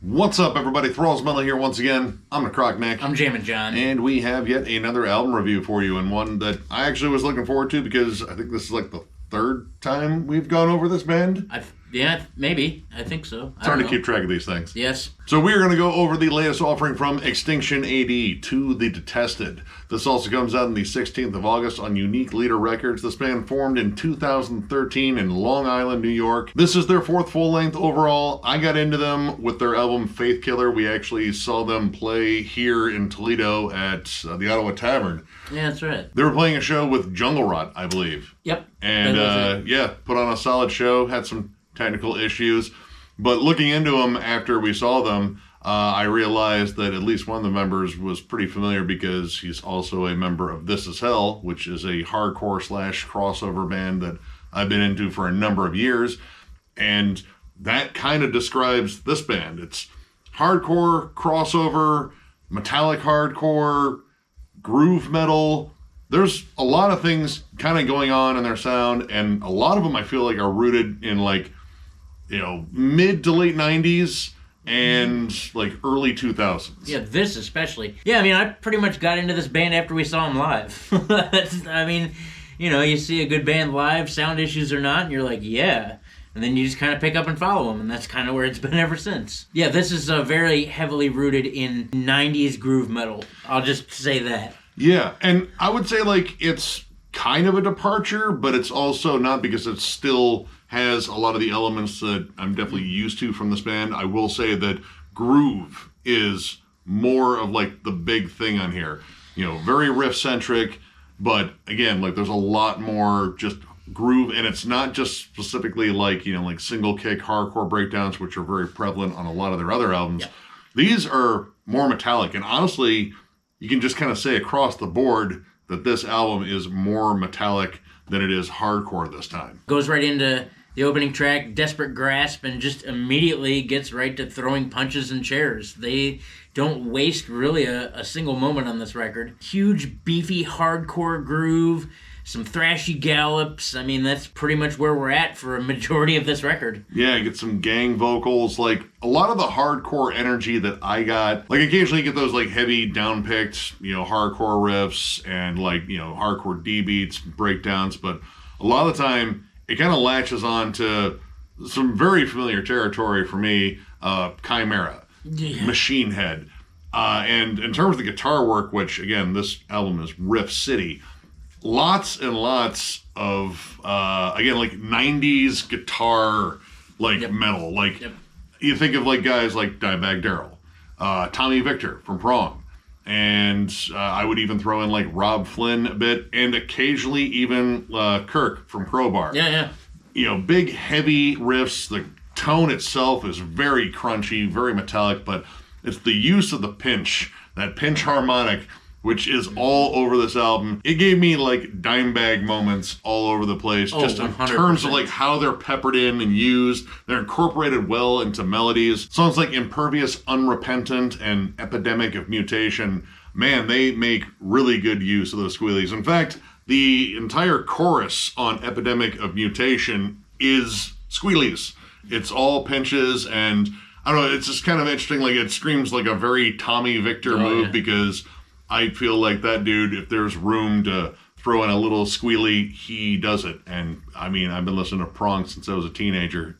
What's up, everybody? Thralls Metal here once again. I'm Necrotic Nick. I'm Jammin, John. And we have yet another album review for you, and one that I actually was looking forward to because I think this is like the third time we've gone over this band. Yeah, maybe. I think so. It's hard to keep track of these things. Yes. So we're going to go over the latest offering from Extinction A.D. to the Detested. This also comes out on the 16th of August on Unique Leader Records. This band formed in 2013 in Long Island, New York. This is their fourth full-length overall. I got into them with their album Faith Killer. We actually saw them play here in Toledo at the Ottawa Tavern. Yeah, that's right. They were playing a show with Jungle Rot, I believe. Yep. And put on a solid show, had some technical issues. But looking into them after we saw them, I realized that at least one of the members was pretty familiar because he's also a member of This Is Hell, which is a hardcore / crossover band that I've been into for a number of years. And that kind of describes this band. It's hardcore, crossover, metallic hardcore, groove metal. There's a lot of things kind of going on in their sound, and a lot of them I feel like are rooted in mid to late 90s and like early 2000s. Yeah, this especially. Yeah, I mean, I pretty much got into this band after we saw them live. You see a good band live, sound issues or not, and you're like, yeah. And then you just kind of pick up and follow them, and that's kind of where it's been ever since. Yeah, this is very heavily rooted in 90s groove metal. I'll just say that. Yeah, and I would say it's kind of a departure, but it's also not, because it still has a lot of the elements that I'm definitely used to from this band. I will say that groove is more of the big thing on here. Very riff-centric, but again, there's a lot more just groove, and it's not just specifically single kick hardcore breakdowns, which are very prevalent on a lot of their other albums. Yeah. These are more metallic, and honestly, you can just kind of say across the board that this album is more metallic than it is hardcore this time. Goes right into the opening track, Desperate Grasp, and just immediately gets right to throwing punches and chairs. They don't waste really a single moment on this record. Huge, beefy, hardcore groove, some thrashy gallops. I mean, that's pretty much where we're at for a majority of this record. Yeah, you get some gang vocals. A lot of the hardcore energy that I got, occasionally you get those heavy down-picked, hardcore riffs and hardcore D beats, breakdowns, but a lot of the time it kind of latches on to some very familiar territory for me. Chimera, yeah. Machine Head, and in terms of the guitar work, which again, this album is Riff City. Lots and lots of, 90s guitar, Yep. metal. Yep. You think of, guys like Dimebag Darrell, Tommy Victor from Prong, and I would even throw in, Rob Flynn a bit, and occasionally even Kirk from Crowbar. Yeah. Big, heavy riffs. The tone itself is very crunchy, very metallic, but it's the use of the pinch, that pinch harmonic, which is all over this album. It gave me Dimebag moments all over the place, just in 100%. terms of how they're peppered in and used. They're incorporated well into melodies. Songs like Impervious, Unrepentant, and Epidemic of Mutation, man, they make really good use of those squealies. In fact, the entire chorus on Epidemic of Mutation is squealies. It's all pinches, and I don't know, it's just kind of interesting. It screams like a very Tommy Victor move, because I feel like that dude, if there's room to throw in a little squealy, he does it. And I mean, I've been listening to Prong since I was a teenager.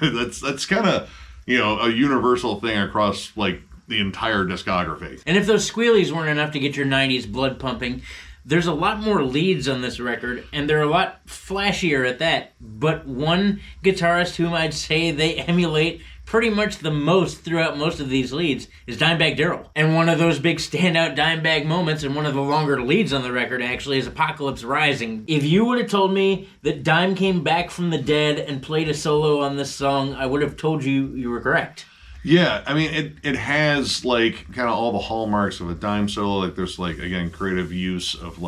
that's kind of, a universal thing across the entire discography. And if those squealies weren't enough to get your 90s blood pumping, there's a lot more leads on this record, and they're a lot flashier at that. But one guitarist whom I'd say they emulate pretty much the most throughout most of these leads is Dimebag Darrell. And one of those big standout Dimebag moments, and one of the longer leads on the record actually, is Apocalypse Rising. If you would have told me that Dime came back from the dead and played a solo on this song, I would have told you were correct. Yeah, I mean, it has kind of all the hallmarks of a Dime solo. There's again, creative use of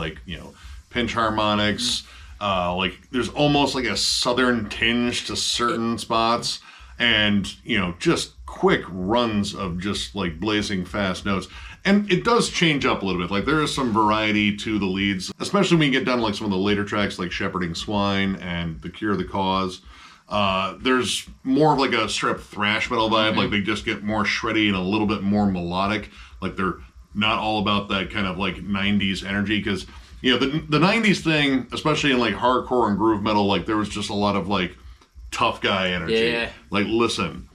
pinch harmonics. There's almost a southern tinge to certain spots. And, just quick runs of just blazing fast notes. And it does change up a little bit. There is some variety to the leads, especially when you get down to some of the later tracks like Shepherding Swine and The Cure the Cause. There's more of like a strip thrash metal vibe. Like they just get more shreddy and a little bit more melodic. Like they're not all about that kind of like 90s energy, because the 90s thing, especially in like hardcore and groove metal, like there was just a lot of like tough guy energy. Yeah. Like, listen,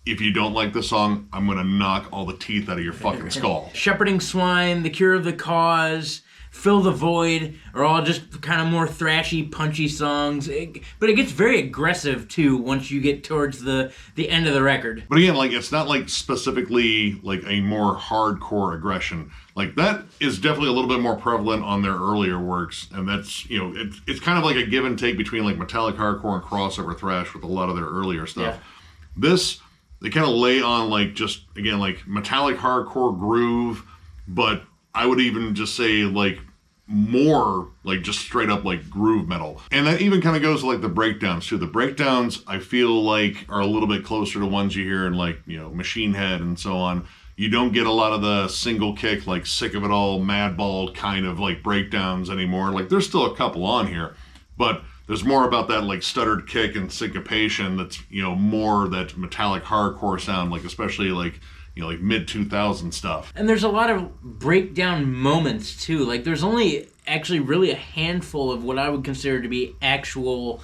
if you don't like the song, I'm gonna knock all the teeth out of your fucking skull. Shepherding Swine, The Cure of the Cause, Fill the Void are all just kind of more thrashy, punchy songs. But it gets very aggressive, too, once you get towards the end of the record. But again, like, it's not like specifically like a more hardcore aggression. Like, that is definitely a little bit more prevalent on their earlier works. And that's, it's kind of like a give and take between like metallic hardcore and crossover thrash with a lot of their earlier stuff. Yeah. This, they kind of lay on like just, again, like metallic hardcore groove, but I would even just say like more like just straight up like groove metal. And that even kind of goes to like the breakdowns too. The breakdowns I feel like are a little bit closer to ones you hear in like, Machine Head and so on. You don't get a lot of the single kick, like Sick of It All, Madball kind of like breakdowns anymore. Like there's still a couple on here, but there's more about that like stuttered kick and syncopation that's, more that metallic hardcore sound, like especially like like mid-2000 stuff. And there's a lot of breakdown moments, too. Like, there's only actually really a handful of what I would consider to be actual,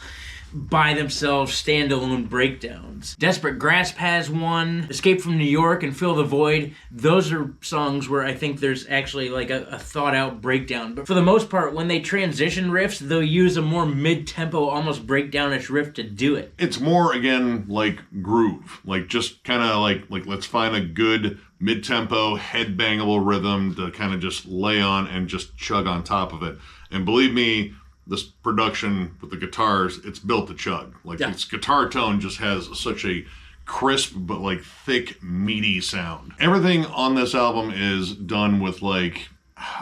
by themselves, standalone breakdowns. Desperate Grasp has one. Escape from New York and Fill the Void. Those are songs where I think there's actually, like, a thought-out breakdown. But for the most part, when they transition riffs, they'll use a more mid-tempo, almost breakdownish riff to do it. It's more, again, like groove. Like, just kind of like let's find a good mid-tempo, headbangable rhythm to kind of just lay on and just chug on top of it. And believe me, this production with the guitars, it's built to chug. Like, its guitar tone just has such a crisp but like thick, meaty sound. Everything on this album is done with like,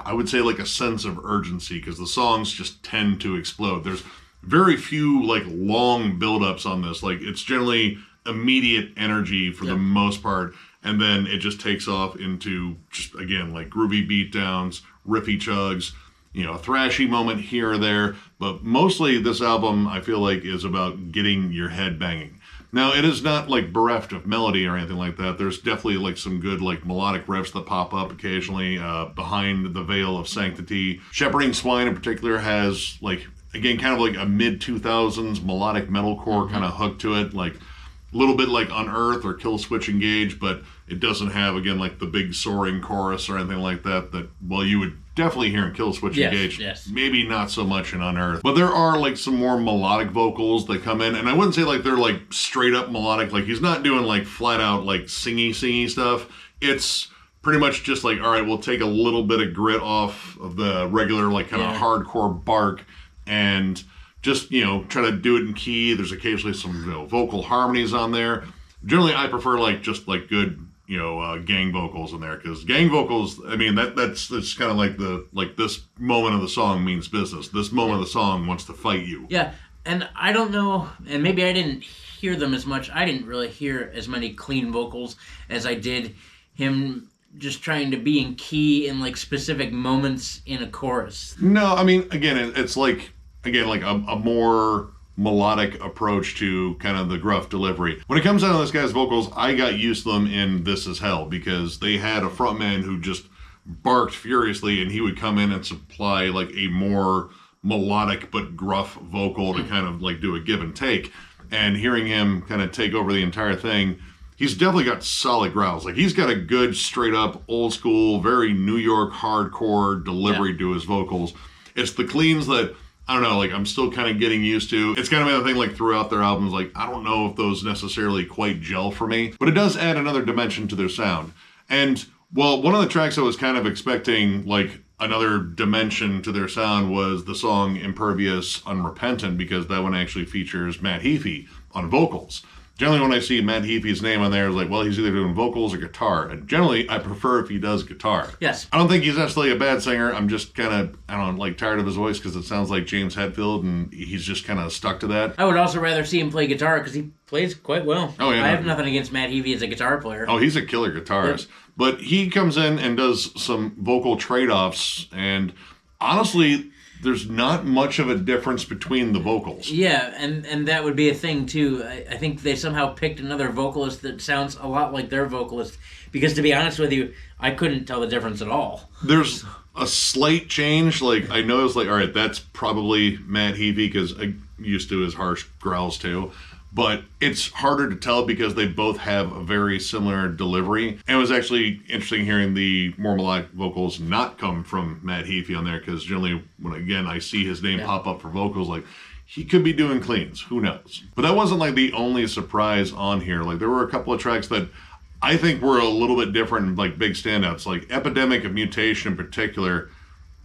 I would say like a sense of urgency, because the songs just tend to explode. There's very few like long build-ups on this. Like, it's generally immediate energy for the most part, and then it just takes off into just, again, like groovy beatdowns, riffy chugs, a thrashy moment here or there, but mostly this album, I feel like, is about getting your head banging. Now, it is not like bereft of melody or anything like that. There's definitely like some good like melodic riffs that pop up occasionally behind the veil of sanctity. Shepherding Swine in particular has like, again, kind of like a mid-2000s melodic metalcore kind of hook to it, like a little bit like Unearth or Kill Switch Engage, but it doesn't have, again, like the big soaring chorus or anything like that, well, you would definitely hear in Kill Switch Engage. Yes. Maybe not so much in Unearth. But there are like some more melodic vocals that come in, and I wouldn't say like they're like straight up melodic. Like, he's not doing like flat out like singy stuff. It's pretty much just like, all right, we'll take a little bit of grit off of the regular like kind of hardcore bark and just, try to do it in key. There's occasionally some vocal harmonies on there. Generally, I prefer like just like good gang vocals in there, because gang vocals, I mean, that's kind of like this moment of the song means business. This moment of the song wants to fight you. Yeah, and I don't know, and maybe I didn't hear them as much. I didn't really hear as many clean vocals as I did him just trying to be in key in like specific moments in a chorus. No, I mean, again, it's like, like a more melodic approach to kind of the gruff delivery. When it comes down to this guy's vocals, I got used to them in This Is Hell, because they had a frontman who just barked furiously, and he would come in and supply like a more melodic but gruff vocal to kind of like do a give and take. And hearing him kind of take over the entire thing, he's definitely got solid growls. Like, he's got a good straight up old school, very New York hardcore delivery to his vocals. It's the cleans that, I don't know, like, I'm still kind of getting used to. It's kind of been a thing, like, throughout their albums, like, I don't know if those necessarily quite gel for me, but it does add another dimension to their sound. And, well, one of the tracks I was kind of expecting, like, another dimension to their sound was the song Impervious Unrepentant, because that one actually features Matt Heafy on vocals. Generally, when I see Matt Heafy's name on there, it's like, well, he's either doing vocals or guitar. And generally, I prefer if he does guitar. Yes. I don't think he's necessarily a bad singer. I'm just kind of, I don't know, like, tired of his voice, because it sounds like James Hetfield, and he's just kind of stuck to that. I would also rather see him play guitar, because he plays quite well. Oh, yeah. I have nothing against Matt Heafy as a guitar player. Oh, he's a killer guitarist. Yep. But he comes in and does some vocal trade-offs, and honestly, there's not much of a difference between the vocals. Yeah, and that would be a thing too. I think they somehow picked another vocalist that sounds a lot like their vocalist, because to be honest with you, I couldn't tell the difference at all. There's a slight change. Like, I noticed, like, all right, that's probably Matt Heafy, because I'm used to his harsh growls too. But it's harder to tell because they both have a very similar delivery. And it was actually interesting hearing the more melodic vocals not come from Matt Heafy on there, because generally when, again, I see his name pop up for vocals, like, he could be doing cleans. Who knows? But that wasn't, like, the only surprise on here. Like, there were a couple of tracks that I think were a little bit different, like big standouts. Like, Epidemic of Mutation in particular,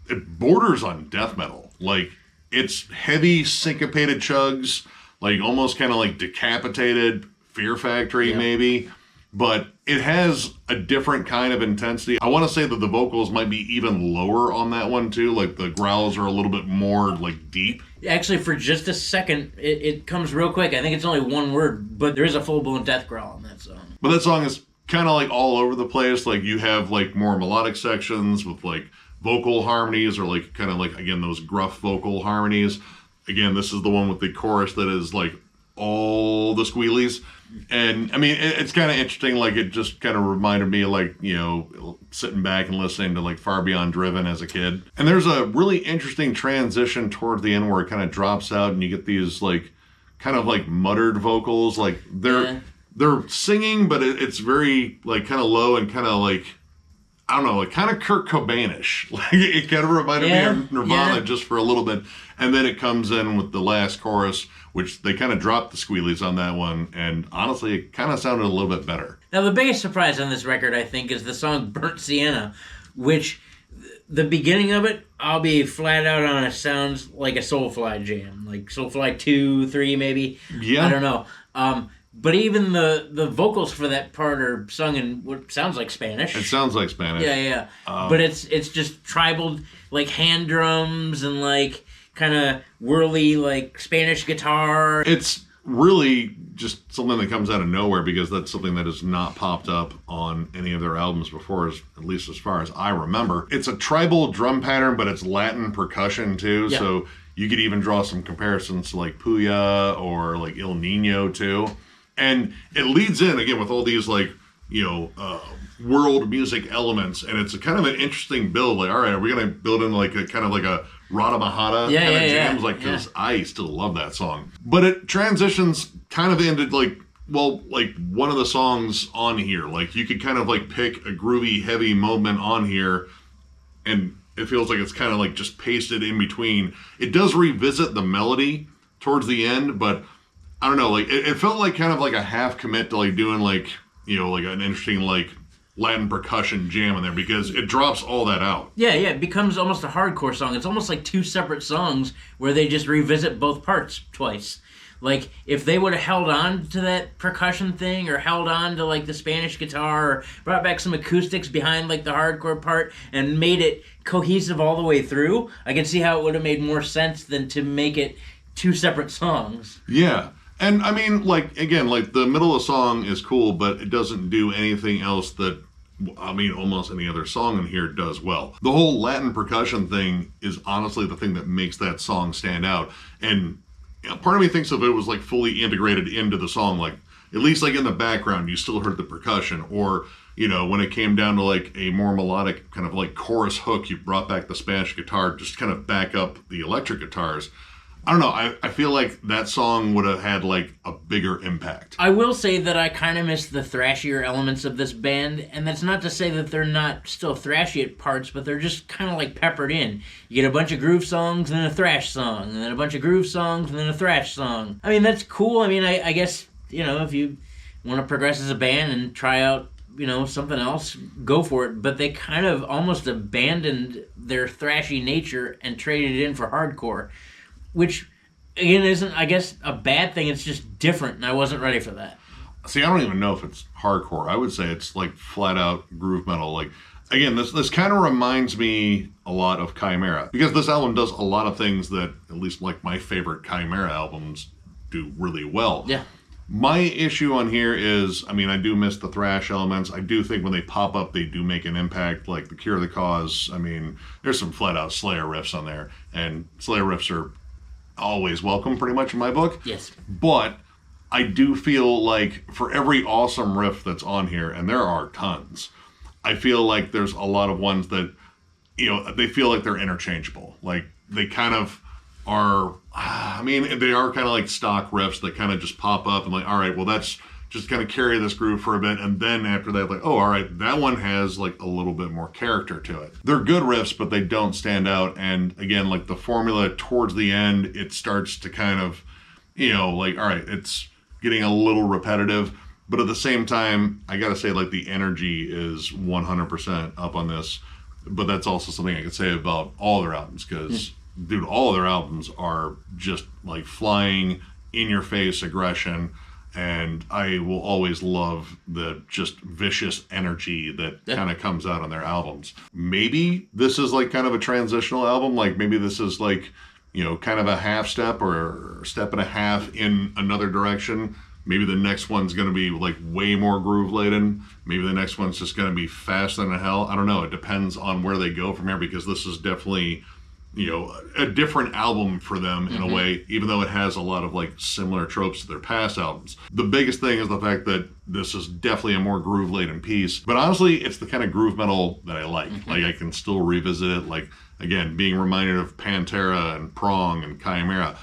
it borders on death metal. Like, it's heavy syncopated chugs, like almost kind of like Decapitated, Fear Factory maybe, but it has a different kind of intensity. I want to say that the vocals might be even lower on that one too, like the growls are a little bit more like deep. Actually, for just a second, it comes real quick. I think it's only one word, but there is a full-blown death growl on that song. But that song is kind of like all over the place. Like, you have like more melodic sections with like vocal harmonies, or like kind of like, again, those gruff vocal harmonies. Again, this is the one with the chorus that is like all the squealies. And I mean, it's kind of interesting. Like, it just kind of reminded me of, like, you know, sitting back and listening to like Far Beyond Driven as a kid. And there's a really interesting transition toward the end where it kind of drops out and you get these like kind of like muttered vocals. Like, they're singing, but it's very like kind of low and kind of like, I don't know, like kind of Kurt Cobain-ish. Like, it kind of reminded me of Nirvana just for a little bit. And then it comes in with the last chorus, which they kind of dropped the squealies on that one. And honestly, it kind of sounded a little bit better. Now, the biggest surprise on this record, I think, is the song Burnt Sienna, which the beginning of it, I'll be flat out on it, sounds like a Soulfly jam. Like Soulfly 2, 3 maybe. Yeah. I don't know. But even the vocals for that part are sung in what sounds like Spanish. It sounds like Spanish. Yeah. But it's just tribal, like, hand drums and, like, kind of whirly, like, Spanish guitar. It's really just something that comes out of nowhere, because that's something that has not popped up on any of their albums before, at least as far as I remember. It's a tribal drum pattern, but it's Latin percussion too. Yeah. So you could even draw some comparisons to like Puya or like Il Nino too. And it leads in, again, with all these, like, you know, world music elements. And it's a kind of an interesting build. Like, all right, are we going to build in, like, a kind of like a Rada Mahata kind of jams? Like, because I still love that song. But it transitions kind of into, like, well, like, one of the songs on here. Like, you could kind of, like, pick a groovy, heavy moment on here, and it feels like it's kind of, like, just pasted in between. It does revisit the melody towards the end, but I don't know, like, it felt like kind of like a half commit to, like, doing, like, you know, like an interesting, like, Latin percussion jam in there, because it drops all that out. Yeah, it becomes almost a hardcore song. It's almost like two separate songs where they just revisit both parts twice. Like, if they would have held on to that percussion thing, or held on to, like, the Spanish guitar, or brought back some acoustics behind, like, the hardcore part, and made it cohesive all the way through, I can see how it would have made more sense than to make it two separate songs. Yeah. And, I mean, like, again, like, the middle of the song is cool, but it doesn't do anything else that, I mean, almost any other song in here does well. The whole Latin percussion thing is honestly the thing that makes that song stand out. And part of me thinks if it was, like, fully integrated into the song, like, at least, like, in the background, you still heard the percussion. Or, you know, when it came down to, like, a more melodic kind of, like, chorus hook, you brought back the Spanish guitar just to kind of back up the electric guitars. I don't know, I feel like that song would have had, like, a bigger impact. I will say that I kind of miss the thrashier elements of this band, and that's not to say that they're not still thrashy at parts, but they're just kind of, like, peppered in. You get a bunch of groove songs, and then a thrash song, and then a bunch of groove songs, and then a thrash song. I mean, that's cool. I mean, I guess, you know, if you want to progress as a band and try out, you know, something else, go for it. But they kind of almost abandoned their thrashy nature and traded it in for hardcore, which, again, isn't, I guess, a bad thing. It's just different, and I wasn't ready for that. See, I don't even know if it's hardcore. I would say it's, like, flat-out groove metal. Like, again, this kind of reminds me a lot of Chimera, because this album does a lot of things that, at least, like, my favorite Chimera albums do really well. Yeah. My issue on here is, I mean, I do miss the thrash elements. I do think when they pop up, they do make an impact, like the Cure the Cause. I mean, there's some flat-out Slayer riffs on there, and Slayer riffs are always welcome, pretty much, in my book. Yes. But I do feel like for every awesome riff that's on here, and there are tons, I feel like there's a lot of ones that, you know, they feel like they're interchangeable. Like, they kind of are, I mean, they are kind of like stock riffs that kind of just pop up and like, all right, well, that's just kind of carry this groove for a bit. And then after that, like, oh, all right, that one has like a little bit more character to it. They're good riffs, but they don't stand out. And again, like the formula towards the end, it starts to kind of, you know, like, all right, it's getting a little repetitive. But at the same time, I got to say, like, the energy is 100% up on this. But that's also something I could say about all their albums, because dude, all of their albums are just like flying in your face aggression, and I will always love the just vicious energy that kind of comes out on their albums. Maybe this is like kind of a transitional album, like maybe this is like, you know, kind of a half step or a step and a half in another direction. Maybe the next one's going to be like way more groove laden. Maybe the next one's just going to be faster than hell. I don't know. It depends on where they go from here, because this is definitely, you know, a different album for them in a way, even though it has a lot of like similar tropes to their past albums. The biggest thing is the fact that this is definitely a more groove laden piece, but honestly, it's the kind of groove metal that I like. Like, I can still revisit it. Like, again, being reminded of Pantera and Prong and Chimera,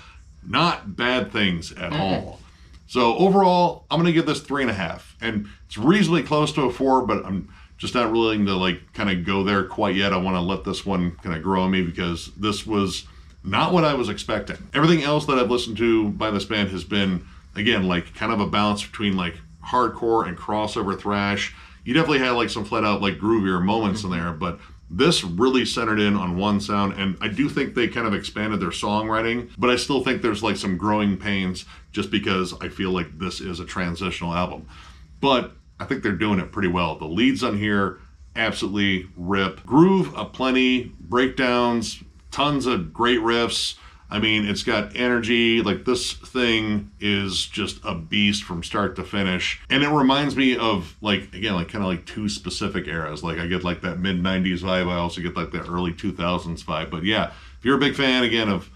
not bad things at all. So overall, I'm going to give this 3.5, and it's reasonably close to a 4, but I'm just not willing to like kind of go there quite yet. I want to let this one kind of grow on me, because this was not what I was expecting. Everything else that I've listened to by this band has been, again, like kind of a balance between like hardcore and crossover thrash. You definitely had like some flat out like groovier moments in there, but this really centered in on one sound, and I do think they kind of expanded their songwriting, but I still think there's like some growing pains just because I feel like this is a transitional album. But I think they're doing it pretty well. The leads on here absolutely rip. Groove aplenty, breakdowns, tons of great riffs. I mean, it's got energy. Like, this thing is just a beast from start to finish. And it reminds me of, like, again, like kind of like two specific eras. Like, I get like that mid-90s vibe. I also get like that early 2000s vibe. But yeah, if you're a big fan, again, of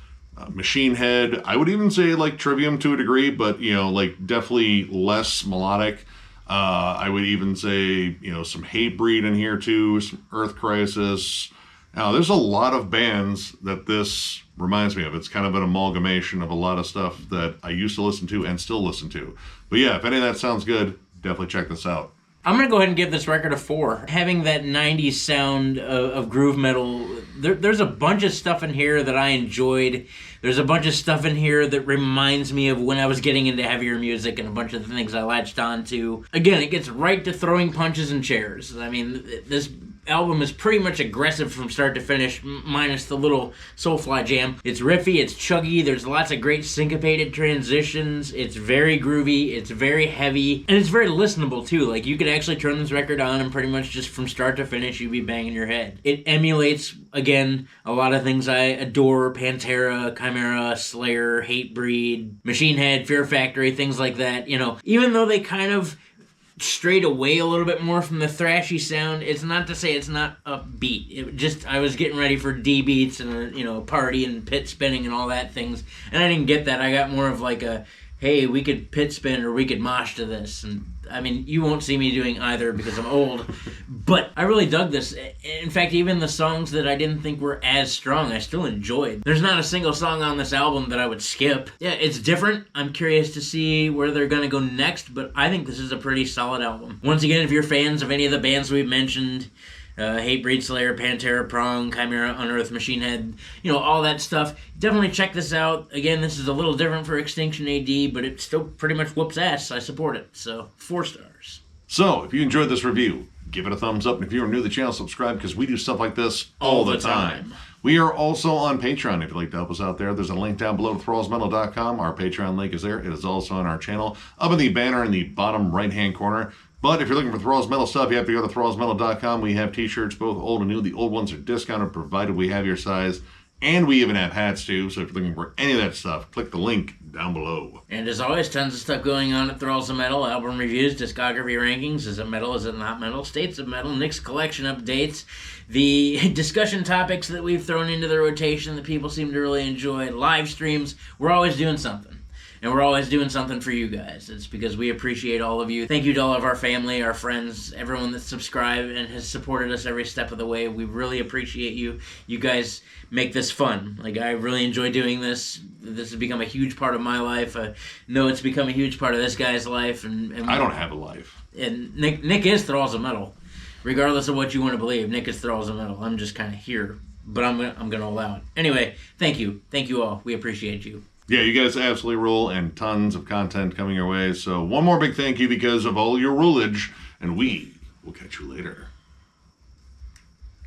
Machine Head, I would even say like Trivium to a degree, but, you know, like definitely less melodic. I would even say, you know, some Hatebreed in here too, some Earth Crisis. Now, there's a lot of bands that this reminds me of. It's kind of an amalgamation of a lot of stuff that I used to listen to and still listen to. But yeah, if any of that sounds good, definitely check this out. I'm going to go ahead and give this record a 4. Having that 90s sound of groove metal, there's a bunch of stuff in here that I enjoyed. There's a bunch of stuff in here that reminds me of when I was getting into heavier music, and a bunch of the things I latched on to. Again, it gets right to throwing punches and chairs. I mean, this album is pretty much aggressive from start to finish, minus the little Soulfly jam. It's riffy, it's chuggy, there's lots of great syncopated transitions, it's very groovy, it's very heavy, and it's very listenable too. Like, you could actually turn this record on and pretty much just from start to finish you'd be banging your head. It emulates, again, a lot of things I adore: Pantera, Chimera, Slayer, Hatebreed, Machine Head, Fear Factory, things like that. You know, even though they kind of strayed away a little bit more from the thrashy sound, it's not to say it's not upbeat. It just, I was getting ready for D beats and a, you know, party and pit spinning and all that things, and I didn't get that. I got more of like a, hey, we could pit spin or we could mosh to this. And I mean, you won't see me doing either because I'm old, but I really dug this. In fact, even the songs that I didn't think were as strong, I still enjoyed. There's not a single song on this album that I would skip. Yeah, it's different. I'm curious to see where they're going to go next, but I think this is a pretty solid album. Once again, if you're fans of any of the bands we've mentioned, Hatebreed, Slayer, Pantera, Prong, Chimera, Unearth, Machine Head, you know, all that stuff, definitely check this out. Again, this is a little different for Extinction A.D, but it still pretty much whoops ass. I support it. So, 4 stars. So, if you enjoyed this review, give it a thumbs up. And if you're new to the channel, subscribe, because we do stuff like this all the time. We are also on Patreon. If you'd like to help us out there, there's a link down below, thrallsmetal.com. Our Patreon link is there. It is also on our channel, up in the banner in the bottom right-hand corner. But if you're looking for Thralls Metal stuff, you have to go to thrallsmetal.com. We have t-shirts, both old and new. The old ones are discounted, provided we have your size. And we even have hats, too. So if you're looking for any of that stuff, click the link down below. And as always, tons of stuff going on at Thralls of Metal. Album reviews, discography rankings, is it metal, is it not metal, states of metal, Nick's collection updates, the discussion topics that we've thrown into the rotation that people seem to really enjoy, live streams. We're always doing something. And we're always doing something for you guys. It's because we appreciate all of you. Thank you to all of our family, our friends, everyone that's subscribed and has supported us every step of the way. We really appreciate you. You guys make this fun. Like, I really enjoy doing this. This has become a huge part of my life. I know it's become a huge part of this guy's life. And I don't have a life. And Nick is Thralls of Metal. Regardless of what you want to believe, Nick is Thralls of Metal. I'm just kind of here. But I'm going to allow it. Anyway, thank you. Thank you all. We appreciate you. Yeah, you guys absolutely rule, and tons of content coming your way. So one more big thank you because of all your rulage, and we will catch you later.